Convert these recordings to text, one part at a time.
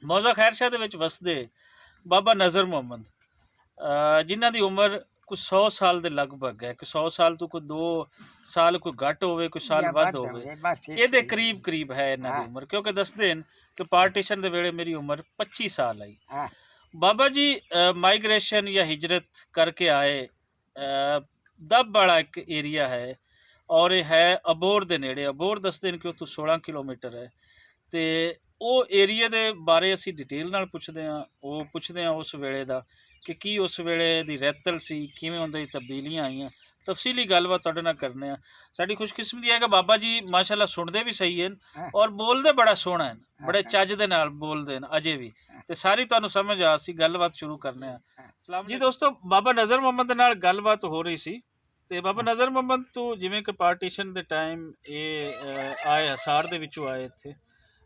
ਮੌਜ਼ਾ ਖੈਰ ਸ਼ਾਹ ਦੇ ਵਿੱਚ ਵਸਦੇ ਬਾਬਾ ਨਜ਼ਰ ਮੁਹੰਮਦ, ਜਿਨ੍ਹਾਂ ਦੀ ਉਮਰ ਕੁਛ 100 ਸਾਲ ਦੇ ਲਗਭਗ ਹੈ, ਕਿ 100 ਸਾਲ ਤੋਂ ਕੋਈ 2 ਸਾਲ ਕੋਈ ਘੱਟ ਹੋਵੇ, ਕੋਈ ਸਾਲ ਜਾਂ ਵੱਧ ਵੱਧ ਹੋਵੇ, ਹੋਵੇ, ਬਸ ਇਹਦੇ ਇੱਥੇ ਹੀ। ਕਰੀਬ ਹੈ ਇਹਨਾਂ ਦੀ ਹਾਂ ਉਮਰ। ਕਿਉਂਕਿ ਦੱਸਦੇ ਨੇ ਕਿ ਪਾਰਟੀਸ਼ਨ ਦੇ ਵੇਲੇ ਮੇਰੀ ਉਮਰ 25 ਸਾਲ ਆਈ। ਹਾਂ ਬਾਬਾ ਜੀ ਮਾਈਗ੍ਰੇਸ਼ਨ ਜਾਂ ਹਿਜਰਤ ਕਰਕੇ ਆਏ, ਦਬ ਵਾਲਾ ਇੱਕ ਏਰੀਆ ਹੈ, ਔਰ ਇਹ ਹੈ ਅਬੋਰ ਦੇ ਨੇੜੇ। ਅਬੋਰ ਦੱਸਦੇ ਨੇ ਕਿ ਉੱਥੋਂ 16 ਕਿਲੋਮੀਟਰ ਹੈ। ਤੇ ਉਹ ਏਰੀਏ ਦੇ ਬਾਰੇ ਅਸੀਂ ਡਿਟੇਲ ਨਾਲ ਪੁੱਛਦੇ ਹਾਂ। ਉਹ ਪੁੱਛਦੇ ਹਾਂ ਉਸ ਵੇਲੇ ਦਾ ਕਿ ਕੀ ਉਸ ਵੇਲੇ ਦੀ ਰੈਤਲ ਸੀ, ਕਿਵੇਂ ਉਹਦੇ ਤਬਦੀਲੀਆਂ ਆਈਆਂ। ਤਫਸੀਲੀ ਗੱਲਬਾਤ ਤੁਹਾਡੇ ਨਾਲ ਕਰਨੇ ਆ। ਸਾਡੀ ਖੁਸ਼ਕਿਸਮਤੀ ਹੈ ਕਿ ਬਾਬਾ ਜੀ ਮਾਸ਼ਾਅੱਲਾ ਸੁਣਦੇ ਵੀ ਸਹੀ ਹਨ ਹਾਂ ਔਰ ਬੋਲਦੇ ਬੜਾ ਸੋਹਣਾ ਹਨ, ਬੜੇ ਹਾਂ ਚੱਜ ਦੇ ਨਾਲ ਬੋਲਦੇ ਹਨ ਅਜੇ ਵੀ। ਤੇ ਸਾਰੀ ਤੁਹਾਨੂੰ ਸਮਝ ਆ, ਅਸੀਂ ਗੱਲਬਾਤ ਸ਼ੁਰੂ ਕਰਨੇ ਆ। ਸਲਾਮ ਜੀ ਦੋਸਤੋ, ਬਾਬਾ ਨਜ਼ਰ ਮੁਹੰਮਦ ਦੇ ਨਾਲ ਗੱਲਬਾਤ ਹੋ ਰਹੀ ਸੀ। ਤੇ ਬਾਬਾ ਨਜ਼ਰ ਮੁਹੰਮਦ ਤੋਂ ਜਿਵੇਂ ਕਿ ਪਾਰਟੀਸ਼ਨ ਦੇ ਟਾਈਮ ਇਹ ਆਏ, ਹਸਾਰ ਦੇ ਵਿੱਚੋਂ ਆਏ ਇੱਥੇ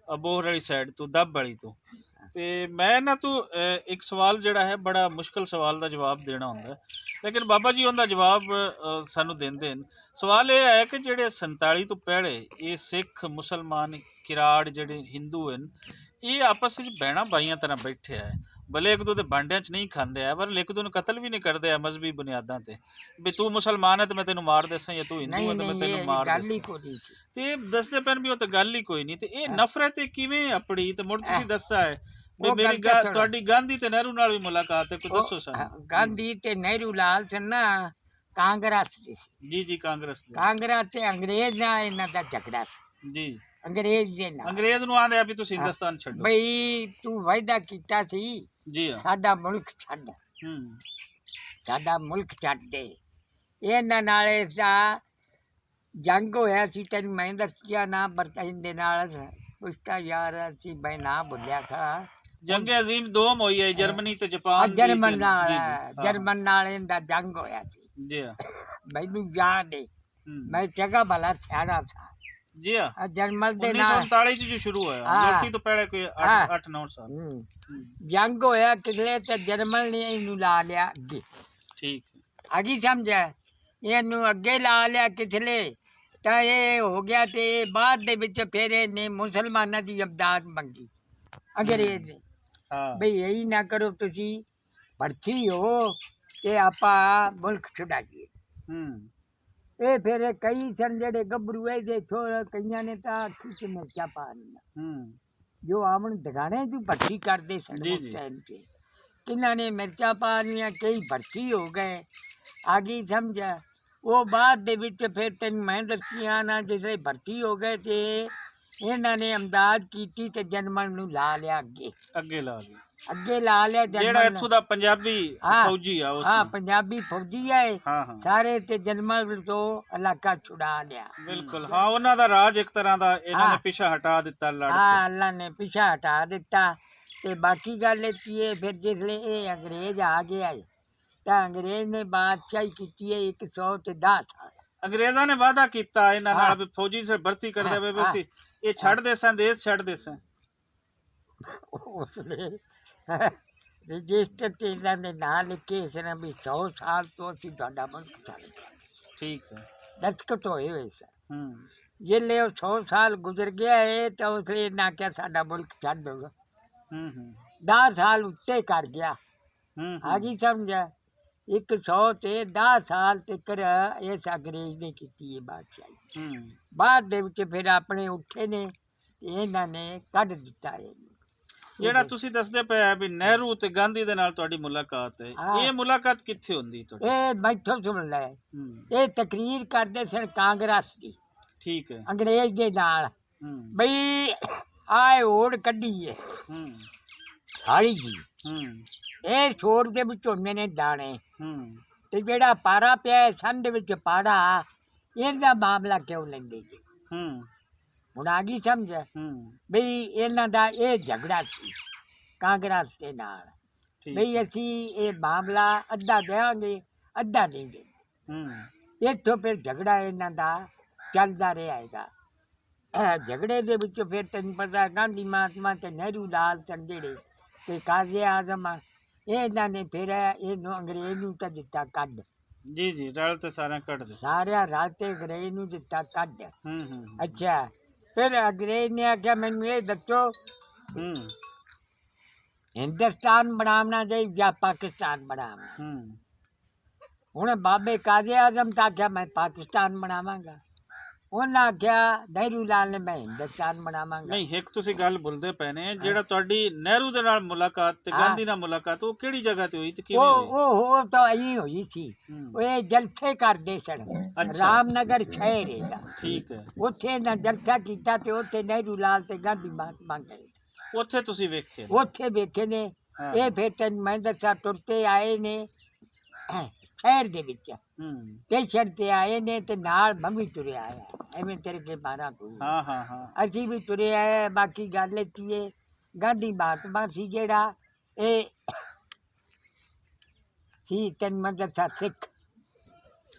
ਅਬੋਹਰ ਵਾਲੀ ਸਾਈਡ ਤੋਂ, ਦੱਬ ਵਾਲੀ ਤੋਂ। ਤੇ ਮੈਂ ਇਹਨਾਂ ਤੋਂ ਇੱਕ ਸਵਾਲ ਜਿਹੜਾ ਹੈ, ਬੜਾ ਮੁਸ਼ਕਲ ਸਵਾਲ ਦਾ ਜਵਾਬ ਦੇਣਾ ਹੁੰਦਾ, ਲੇਕਿਨ ਬਾਬਾ ਜੀ ਉਹਦਾ ਜਵਾਬ ਸਾਨੂੰ ਦਿੰਦੇ ਨੇ। ਸਵਾਲ ਇਹ ਹੈ ਕਿ ਜਿਹੜੇ 47 ਤੋਂ ਪਹਿਲੇ ਇਹ ਸਿੱਖ ਮੁਸਲਮਾਨ ਕਿਰਾੜ ਜਿਹੜੇ ਹਿੰਦੂ ਹਨ, ਇਹ ਆਪਸ ਵਿੱਚ ਭੈਣਾਂ ਭਾਈਆਂ ਤਰ੍ਹਾਂ ਬੈਠੇ ਹੈ। ਭਲੇ ਇੱਕ ਦੂਜੇ ਦੇ ਭਾਂਡਿਆਂ 'ਚ ਨਹੀਂ ਖਾਂਦੇ ਆ, ਪਰ ਇੱਕ ਦੂਜੇ ਨੂੰ ਕਤਲ ਵੀ ਨਹੀਂ ਕਰਦੇ ਆ ਮਜ਼ਹਬੀ ਬੁਨਿਆਦਾਂ ਤੇ, ਵੀ ਤੂੰ ਮੁਸਲਮਾਨ ਹੈ ਤੇ ਮੈਂ ਤੈਨੂੰ ਮਾਰ ਦੇਸਾਂ, ਜਾਂ ਤੂੰ ਹਿੰਦੂ ਨਹੀਂ ਹੈ ਤੇ ਮੈਂ ਨਹੀਂ, ਤੈਨੂੰ ਇਹ ਮਾਰ ਗੱਲ ਹੀ ਦੇਸਾਂ। ਕੋਈ ਨਹੀਂ ਸੀ। ਤੇ ਦੱਸਦੇ ਪੈਣ ਵੀ ਉਹ ਤਾਂ ਗੱਲ ਹੀ ਕੋਈ ਨਹੀਂ। ਤੇ ਇਹ ਨਫ਼ਰਤ ਇਹ ਕਿਵੇਂ ਆਪਣੀ? ਤੇ ਮੁੜ ਤੁਸੀਂ ਦੱਸਾ ਹੈ ਵੀ ਉਹ ਮੇਰੀ ਗੱਲ ਤਾਂ ਸੁਣੋ। ਤੁਹਾਡੀ ਗਾਂਧੀ ਤੇ ਨਹਿਰੂ ਨਾਲ ਵੀ ਮੁਲਾਕਾਤ ਹੈ, ਕੋਈ ਦੱਸੋ ਸਾਨੂੰ। ਗਾਂਧੀ ਤੇ ਨਹਿਰੂ ਲਾਲ ਸਨ ਨਾ ਕਾਂਗਰਸ ਦੇ ਸੀ। ਜੀ ਜੀ, ਕਾਂਗਰਸ ਦੇ। ਕਾਂਗਰਸ ਤੇ ਅੰਗਰੇਜ਼ ਨਾਲ ਇਹਨਾਂ ਦਾ ਝਗੜਾ ਸੀ, ਜੀ, ਅੰਗਰੇਜ਼ ਦੇ ਨਾਲ। ਅੰਗਰੇਜ਼ ਨੂੰ ਆਂਦੇ ਆ ਵੀ ਤੁਸੀਂ ਹਿੰਦੁਸਤਾਨ ਛੱਡੋ। ਬਈ ਤੂੰ ਵਾਅਦਾ ਕੀਤਾ ਸੀ ਜੀ ਹਾਂ। ਸਾਡਾ ਮੁਲਕ ਛੱਡ, ਹੂੰ। ਸਾਡਾ ਮੁਲਕ ਛੱਡ ਦੇ। ਇਹਨਾਂ ਨਾਲ ਇਸ ਦਾ ਜੰਗ ਹੋਇਆ ਸੀ, ਤੈਨੂੰ ਮੈਂ ਦੱਸਿਆ ਨਾ, ਬਰਤਾਨ ਦੇ ਨਾਲ ਪੁੱਛਤਾ ਯਾਰ, ਅਸੀਂ ਮੈਂ ਨਾ ਭੁੱਲਿਆ ਖਾ। ਜੰਗ ਅਜ਼ੀਮ ਦੋਮ ਹੋਈ ਹੈ, ਜਰਮਨੀ ਤੇ ਜਾਪਾਨ ਦੀ। ਜਰਮਨ ਨਾਲ, ਜੀ, ਜੀ, ਹਾਂ। ਜਰਮਨ ਨਾਲ ਇਹਦਾ ਜੰਗ ਹੋਇਆ ਸੀ। ਜੀ ਹਾਂ। ਮੈਨੂੰ ਯਾਦ ਹੈ, ਹੂੰ। ਮੈਂ ਜਗ੍ਹਾ ਭਲਾ ਸਿਆਣਾ ਥਾ। ਜੀ ਹਾਂ। ਜਰਮਨ ਦੇ ਨਾਲ 1939 ਚ ਜੋ ਸ਼ੁਰੂ ਹੋਇਆ, ਹਾਂ। ਰੋਟੀ ਤੋਂ ਪਹਿਲੇ ਕੋਈ ਹਾਂ। 8-9 ਸਾਲ। ਹੂੰ। ਹੂੰ। ਜੰਗ ਹੋਇਆ ਕਿਧਰੇ ਤੇ ਜਰਮਨ ਨੇ ਇਹਨੂੰ ਲਾ ਲਿਆ ਅੱਗੇ। ਠੀਕ ਹੈ। ਆ ਗਈ ਸਮਝ? ਇਹਨੂੰ ਅੱਗੇ ਲਾ ਲਿਆ ਕਿਧਰੇ, ਤਾਂ ਇਹ ਹੋ ਗਿਆ। ਤੇ ਬਾਅਦ ਦੇ ਵਿੱਚ ਫਿਰ ਇਹਨੇ ਮੁਸਲਮਾਨਾਂ ਦੀ ਇਮਦਾਦ ਮੰਗੀ ਅੰਗਰੇਜ਼ ਨੇ, ਹਾਂ। ਬਈ ਇਹੀ ਨਾ ਕਰੋ, ਤੁਸੀਂ ਭਰਤੀ ਹੋ ਤੇ ਆਪਾਂ ਮੁਲਕ ਛੁਡਾਈਏ। ਹੂੰ। ਇਹ ਫਿਰ ਕਈ ਸਨ ਜਿਹੜੇ ਗੱਭਰੂ ਇਹਦੇ ਛੋੜ, ਕਈਆਂ ਨੇ ਤਾਂ ਅੱਖੀ 'ਚ ਮਿਰਚਾਂ ਪਾ ਲਈਆਂ, ਹੂੰ। ਜੋ ਆਵਣ ਦਗਾਣੇ ਦੀ ਭਰਤੀ ਕਰਦੇ ਸਨ ਜੀ, ਉਸ ਜੀ। ਟਾਈਮ 'ਤੇ। ਕਿੰਨਾਂ ਨੇ ਮਿਰਚਾਂ ਪਾ ਲਈਆਂ, ਕਈ ਭਰਤੀ ਹੋ ਗਏ। ਆ ਗਈ ਸਮਝ? ਉਹ ਬਾਅਦ ਦੇ ਵਿੱਚ ਫਿਰ ਤੈਨੂੰ ਮੈਂ ਦੱਸੀਆਂ ਨਾ, ਜਿਸਲੇ ਭਰਤੀ ਹੋ ਗਏ ਤੇ ਇਹਨਾਂ ਨੇ ਇਮਦਾਦ ਕੀਤੀ ਤੇ ਜਰਮਨ ਨੂੰ ਲਾ ਲਿਆ ਅੱਗੇ, ਅੱਗੇ ਲਾ ਲਈ। ਅੱਗੇ ਲਾ ਲਿਆ ਜਿਹੜਾ ਜਰਮਨ। ਇੱਥੋਂ ਦਾ ਪੰਜਾਬੀ ਹਾਂ। ਫੌਜੀ ਆ ਉਸ ਹਾਂ, ਨੂੰ। ਪੰਜਾਬੀ ਫੌਜੀ ਆਏ ਹਾਂ ਹਾਂ, ਸਾਰੇ, ਤੇ ਜਰਮਨ ਤੋਂ ਇਲਾਕਾ ਛੁਡਾ ਲਿਆ। ਬਿਲਕੁਲ। ਹਾਂ, ਉਹਨਾਂ ਦਾ ਰਾਜ ਇੱਕ ਤਰ੍ਹਾਂ ਦਾ ਇਹਨਾਂ ਨੇ ਹਾਂ। ਪਿੱਛਾ ਹਟਾ ਦਿੱਤਾ ਲੜ ਹਾਂ, ਕੇ। ਅੱਲਾ ਨੇ ਪਿੱਛਾ ਹਟਾ ਦਿੱਤਾ। ਤੇ ਬਾਕੀ ਗੱਲ ਇਹ ਕੀ ਹੈ, ਫਿਰ ਜਿਸਲੇ ਇਹ ਅੰਗਰੇਜ਼ ਆ ਗਿਆ ਏ, ਤਾਂ ਅੰਗਰੇਜ਼ ਨੇ ਬਾਦਸ਼ਾਹੀ ਕੀਤੀ ਹੈ 110 ਸਾਲ। ਅੰਗਰੇਜ਼ਾਂ ਨੇ ਵਾਅਦਾ ਕੀਤਾ ਇਹਨਾਂ ਹਾਂ। ਨਾਲ ਵੀ ਫੌਜੀ ਸੇ ਭਰਤੀ ਕਰ ਦੇਵੇ, ਵੀ ਹਾਂ। ਅਸੀਂ ਇਹ ਛੱਡ ਦੇਸਾਂ, ਦੇਸ਼ ਛੱਡ ਦੇਸਾਂ। ਉਸਨੇ ਰਜਿਸਟਰ ਤੇ ਇਹਨਾਂ ਦੇ ਨਾਂ ਲਿਖੇ ਇਸ ਨੇ ਵੀ 100 ਸਾਲ ਤੋਂ ਅਸੀਂ ਤੁਹਾਡਾ ਮੁਲਕ ਛੱਡ ਦਿੱਤਾ। ਠੀਕ ਹੈ। ਦਸਤਖਤ ਹੋਏ ਹੋਏ ਸਨ। ਹੂੰ। ਜਿਸਲੇ ਉਹ 100 ਸਾਲ ਗੁਜ਼ਰ ਗਿਆ ਹੈ, ਤਾਂ ਉਸਨੇ ਨਾ ਕਿਹਾ ਸਾਡਾ ਮੁਲਕ ਛੱਡ ਦਿਓ। ਹੂੰ ਹੂੰ 10 ਸਾਲ ਉੱਤੇ ਕਰ ਗਿਆ। ਹੂੰ ਆ ਗਈ ਸਮਝ? 100 ਤੇ 10 ਸਾਲ ਤੱਕ ਇਸ ਅੰਗਰੇਜ਼ ਨੇ ਕੀਤੀ ਹੈ ਬਾਦਸ਼ਾਹੀ। ਹੂੰ। ਬਾਅਦ ਦੇ ਵਿੱਚ ਫਿਰ ਆਪਣੇ ਉੱਠੇ ਨੇ ਤੇ ਇਹਨਾਂ ਨੇ ਕੱਢ ਦਿੱਤਾ ਇਹਨੂੰ। ਜਿਹੜਾ ਤੁਸੀਂ ਦੱਸਦੇ ਪਏ ਆ ਵੀ ਨਹਿਰੂ ਤੇ ਗਾਂਧੀ ਦੇ ਨਾਲ ਤੁਹਾਡੀ ਮੁਲਾਕਾਤ ਹੈ, ਹਾਂ। ਇਹ ਮੁਲਾਕਾਤ ਕਿੱਥੇ ਹੁੰਦੀ ਤੁਹਾਡੀ? ਇਹ ਬੈਠੋ ਸੁਣ ਲੈ, ਹੂੰ। ਇਹ ਤਕਰੀਰ ਕਰਦੇ ਸਨ ਕਾਂਗਰਸ ਦੀ, ਠੀਕ ਹੈ। ਅੰਗਰੇਜ਼ ਦੇ ਨਾਲ, ਹੂੰ ਬਈ ਆਏ ਹੋੜ ਕੱਢੀ ਹੈ ਹੂੰ ਹਾੜੀ ਜੀ, ਹੂੰ ਇਹ ਛੋੜ ਦੇ ਵਿੱਚ ਹੁੰਦੇ ਨੇ ਦਾਣੇ, ਹੂੰ ਤੇ ਜਿਹੜਾ ਪਾਰਾ ਪਿਆ ਹੈ ਸੰਦ ਵਿੱਚ ਪਾੜਾ, ਇਹਦਾ ਮਾਮਲਾ ਕਿਉਂ ਲੈਂਦੇ ਜੀ? ਹੂੰ ਹੁਣ ਆ ਗਈ ਸਮਝ? ਹੂੰ ਬਈ ਇਹਨਾਂ ਦਾ ਇਹ ਝਗੜਾ ਸੀ ਕਾਂਗਰਸ ਦੇ ਨਾਲ, ਠੀਕ। ਬਈ ਅਸੀਂ ਇਹ ਮਾਮਲਾ ਅੱਧਾ ਦੇਵਾਂਗੇ, ਅੱਧਾ ਨਹੀਂ ਦੇ। ਹੂੰ ਇੱਥੋਂ ਫਿਰ ਝਗੜਾ ਇਹਨਾਂ ਦਾ ਚੱਲਦਾ ਰਿਹਾ ਹੈਗਾ। ਝਗੜੇ ਦੇ ਵਿੱਚ ਫਿਰ ਤੈਨੂੰ ਪਤਾ ਗਾਂਧੀ ਮਹਾਤਮਾ ਤੇ ਨਹਿਰੂ ਲਾਲ ਸਨ ਜਿਹੜੇ, ਤੇ ਕਾਜ਼ੀ ਆਜ਼ਮ ਇਹਨਾਂ ਨੇ ਫਿਰ ਇਹਨੂੰ ਅੰਗਰੇਜ਼ ਨੂੰ ਤਾਂ ਦਿੱਤਾ ਕੱਢ, ਜੀ ਜੀ, ਰਲ ਤੇ ਸਾਰਿਆਂ ਕੱਢ ਦੇ। ਸਾਰਿਆਂ ਰਲ ਤੇ ਅੰਗਰੇਜ਼ ਨੂੰ ਦਿੱਤਾ ਕੱਢ। ਹੂੰ ਅੱਛਾ, ਫਿਰ ਅੰਗਰੇਜ਼ ਨੇ ਆਖਿਆ ਮੈਨੂੰ ਇਹ ਦੱਸੋ ਹੂੰ हिंदुस्तान बनावना चाहिए या पाकिस्तान बनावना। ਹੂੰ ਹੁਣ ਬਾਬੇ ਕਾਜ਼ੇ ਆਜ਼ਮ ਤਾਂ ਆਖਿਆ ਮੈਂ ਪਾਕਿਸਤਾਨ ਬਣਾਵਾਂਗਾ, ਉਹਨਾਂ ਆਖਿਆ ਨਹਿਰੂ ਲਾਲ ਨੇ ਮੈਂ ਹਿੰਦੁਸਤਾਨ ਬਣਾਵਾਂਗਾ। ਨਹੀਂ ਇੱਕ ਤੁਸੀਂ ਗੱਲ ਭੁੱਲਦੇ ਪਏ ਨੇ, ਜਿਹੜਾ ਤੁਹਾਡੀ ਨਹਿਰੂ ਦੇ ਨਾਲ ਮੁਲਾਕਾਤ ਤੇ ਗਾਂਧੀ ਨਾਲ ਮੁਲਾਕਾਤ ਉਹ ਕਿਹੜੀ ਜਗ੍ਹਾ ਤੇ ਹੋਈ ਤੇ ਕਿਵੇਂ ਹੋਈ? ਉਹ ਤਾਂ ਇਹੀ ਹੋਈ ਸੀ, ਹੂੰ, ਉਹ ਇਹ ਜਲਸੇ ਕਰਦੇ ਸਨ। ਅੱਛਾ। ਰਾਮਨਗਰ ਸ਼ਹਿਰ ਹੈਗਾ, ਠੀਕ ਹੈ, ਉੱਥੇ ਨਾ ਜਲਸਾ ਕੀਤਾ ਤੇ ਉੱਥੇ ਨਹਿਰੂ ਲਾਲ ਤੇ ਗਾਂਧੀ ਮਹਾਤਮਾ ਗਏ, ਉੱਥੇ ਤੁਸੀਂ ਵੇਖੇ? ਉੱਥੇ ਵੇਖੇ ਨੇ। ਹਾਂ। ਇਹ ਫਿਰ ਤੈਨੂੰ ਮੈਂ ਦੱਸਾਂ ਤੁਰਤੇ ਆਏ ਨੇ ਸ਼ਹਿਰ ਦੇ ਵਿੱਚ, ਹੂੰ, ਸਟੇਸ਼ਨ ਤੇ ਆਏ ਨੇ ਤੇ ਨਾਲ ਮੈਂ ਵੀ ਤੁਰਿਆ ਆਇਆ, ਐਵੇਂ ਤੇਰੇ ਕੇ ਮਾਰਾ ਕੋਈ। ਹਾਂ ਹਾਂ ਹਾਂ, ਅਸੀਂ ਵੀ ਤੁਰੇ ਆਏ। ਬਾਕੀ ਗੱਲ ਕੀ ਹੈ, ਗਾਂਧੀ ਮਹਾਤਮਾ ਸੀ ਜਿਹੜਾ ਇਹ ਸੀ ਤੈਨੂੰ ਮੈਂ ਦੱਸਾਂ ਸਿੱਖ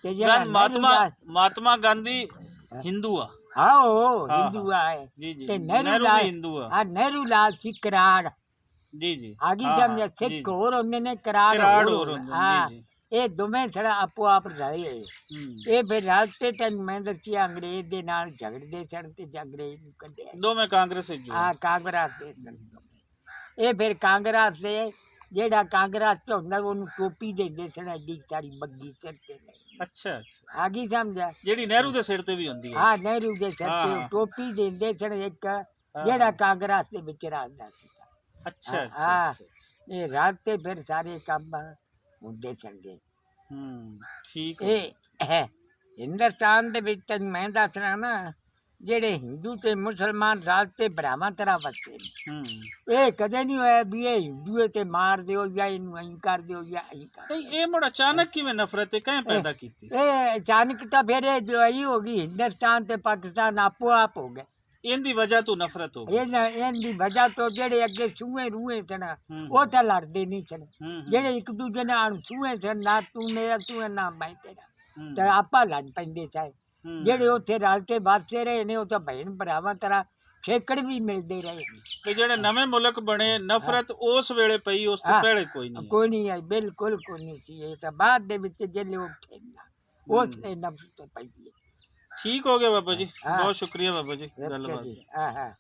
ਤੇ ਜਿਹੜਾ ਮਹਾਤਮਾ ਗਾਂਧੀ ਹਿੰਦੂ ਆ? ਆਓ ਹਾਂ, ਹਿੰਦੂ ਆਏ ਜੀ ਜੀ, ਤੇ ਨਹਿਰੂ ਨਹਿਰੂ ਵੀ ਲਾਲ ਹਿੰਦੂ ਆ? ਹਾਂ ਨਹਿਰੂ ਲਾਲ ਸੀ ਕਰਾੜ, ਜੀ ਜੀ, ਆਗੀ ਹਾਂ, ਸਮਝ ਹਾਂ, ਸਿੱਖ ਜੀ, ਹੋਰ ਹੁੰਦੇ ਨੇ ਕਰਾੜ ਕਿਰਾੜ ਹੋਰ ਹੋਰ ਹੁੰਦੇ। ਹੁੰਦੇ ਹਾਂ ਨੇ, ਜੀ ਇਹ ਦੋਵੇਂ ਛੜਾ ਆਪੋ ਆਪ ਰਲੇ। ਜੀ। ਹੂੰ, ਇਹ ਫਿਰ ਰਲ ਤੇ ਤੈਨੂੰ ਮੈਂ ਦੱਸੀ ਅੰਗਰੇਜ਼ ਦੇ ਨਾਲ ਝਗੜਦੇ ਸਨ ਤੇ ਅੰਗਰੇਜ਼ ਨੂੰ ਕੱਢਿਆ। ਦੋਵੇਂ ਕਾਂਗਰਸ ਵਿੱਚ ਆ ਕਾਂਗਰਸ ਦੇ ਸਨ। ਇਹ ਫਿਰ ਕਾਂਗਰਸ ਦੇ ਜਿਹੜਾ ਕਾਂਗਰਸ ਚ ਹੁੰਦਾ ਉਹਨੂੰ ਟੋਪੀ ਦਿੰਦੇ ਸਨ, ਐਡੀ ਸਾਰੀ ਬੱਗੀ ਸਿਰ ਤੇ। ਅੱਛਾ ਅੱਛਾ, ਆ ਗਈ ਸਮਝਿਆ? ਜਿਹੜੀ ਨਹਿਰੂ ਦੇ ਸਿਰ ਤੇ ਵੀ ਹੁੰਦੀ ਹੈ? ਹਾਂ ਨਹਿਰੂ ਦੇ ਸਿਰ ਤੇ ਹਾਂ, ਉਹ ਹਾਂ। ਟੋਪੀ ਦਿੰਦੇ ਸਨ ਇੱਕ, ਹਾਂ, ਜਿਹੜਾ ਹਾਂ। ਕਾਂਗਰਸ ਦੇ ਵਿੱਚ ਰਹਿੰਦਾ ਸੀ। ਅੱਛਾ ਅੱਛਾ ਹਾਂ ਅੱਛਾ, ਇਹ ਰਾਤ ਤੇ ਫਿਰ ਸਾਰੇ ਕੰਮ ਹੁੰਦੇ ਚੰਗੇ। ਹੂੰ, ਠੀਕ ਹੈ। ਇਹ ਹਿੰਦੁਸਤਾਨ ਦੇ ਵਿੱਚ ਤੈਨੂੰ ਮੈਂ ਦੱਸਣਾ ਨਾ, ਜਿਹੜੇ ਹਿੰਦੂ ਤੇ ਮੁਸਲਮਾਨ ਰਾਜ ਤੇ ਭਰਾਵਾਂ ਤਰ੍ਹਾਂ ਵਸਦੇ ਨੇ। ਹੂੰ, ਇਹ ਕਦੇ ਨਹੀਂ ਹੋਇਆ ਵੀ ਇਹ ਹਿੰਦੂ ਹੈ ਤੇ ਮਾਰ ਦਿਓ ਜਾਂ ਇਹਨੂੰ ਐਂ ਕਰ ਦਿਓ ਜਾਂ ਐਂ ਕਰ ਦਿਓ। ਨਹੀਂ ਇਹ ਮੁੜ ਅਚਾਨਕ ਕਿਵੇਂ ਨਫ਼ਰਤ ਕਿਵੇਂ ਪੈਦਾ ਕੀਤੀ? ਇਹ ਅਚਾਨਕ ਤਾਂ ਫਿਰ ਇਹ ਜੋ ਆਈ ਹੋ ਗਈ, ਹਿੰਦੁਸਤਾਨ ਤੇ ਪਾਕਿਸਤਾਨ ਆਪੋ ਆਪ ਹੋ ਗਏ। ਇਹਦੀ ਵਜ੍ਹਾ ਤੋਂ ਨਫ਼ਰਤ ਹੋ ਗਈ? ਇਹਦੀ ਵਜ੍ਹਾ ਤੋਂ ਜਿਹੜੇ ਅੱਗੇ ਸੂਹੇ ਰੂਹੇ ਸਨ ਹੂੰ, ਉਹ ਤਾਂ ਲੜਦੇ ਨਹੀਂ ਸਨ। ਹੂੰ, ਜਿਹੜੇ ਇੱਕ ਦੂਜੇ ਨਾਲ ਸੂਹੇ ਸਨ, ਨਾ ਤੂੰ ਮੇਰਾ ਤੂੰ ਹੈ, ਨਾ ਮੈਂ ਤੇਰਾ, ਹੂੰ, ਤੇ ਆਪਾਂ ਲੜ ਪੈਂਦੇ ਸਨ। ਹੂੰ। ਜਿਹੜੇ ਉੱਥੇ ਰਲ ਕੇ ਵੱਸਦੇ ਰਹੇ ਨੇ ਉਹ ਤਾਂ ਭੈਣ ਭਰਾਵਾਂ ਤਰ੍ਹਾਂ ਛੇਕੜ ਵੀ ਮਿਲਦੇ ਰਹੇ ਨੇ। ਤੇ ਜਿਹੜੇ ਨਵੇਂ ਮੁਲਕ ਬਣੇ ਨਫ਼ਰਤ ਉਸ ਵੇਲੇ ਪਈ, ਉਸ ਤੋਂ ਹਾਂ। ਪਹਿਲੇ ਕੋਈ ਨਹੀਂ? ਕੋਈ ਨਹੀਂ ਆਈ, ਬਿਲਕੁਲ ਕੋਈ ਨਹੀਂ ਸੀ। ਇਹ ਤਾਂ ਬਾਅਦ ਦੇ ਵਿੱਚ ਜਿਹੜੇ ਉੱਠੇ ਨਾ ਉਸ ਨੇ ਨਫ਼ਰਤ ਪਈ ਹੈ। ਠੀਕ ਹੋ ਗਿਆ ਬਾਬਾ ਜੀ, ਹਾਂ। ਬਹੁਤ ਸ਼ੁਕਰੀਆ ਬਾਬਾ ਜੀ ਅੱਛਾ ਗੱਲਬਾਤ ਜੀ, ਹਾਂ ਹਾਂ।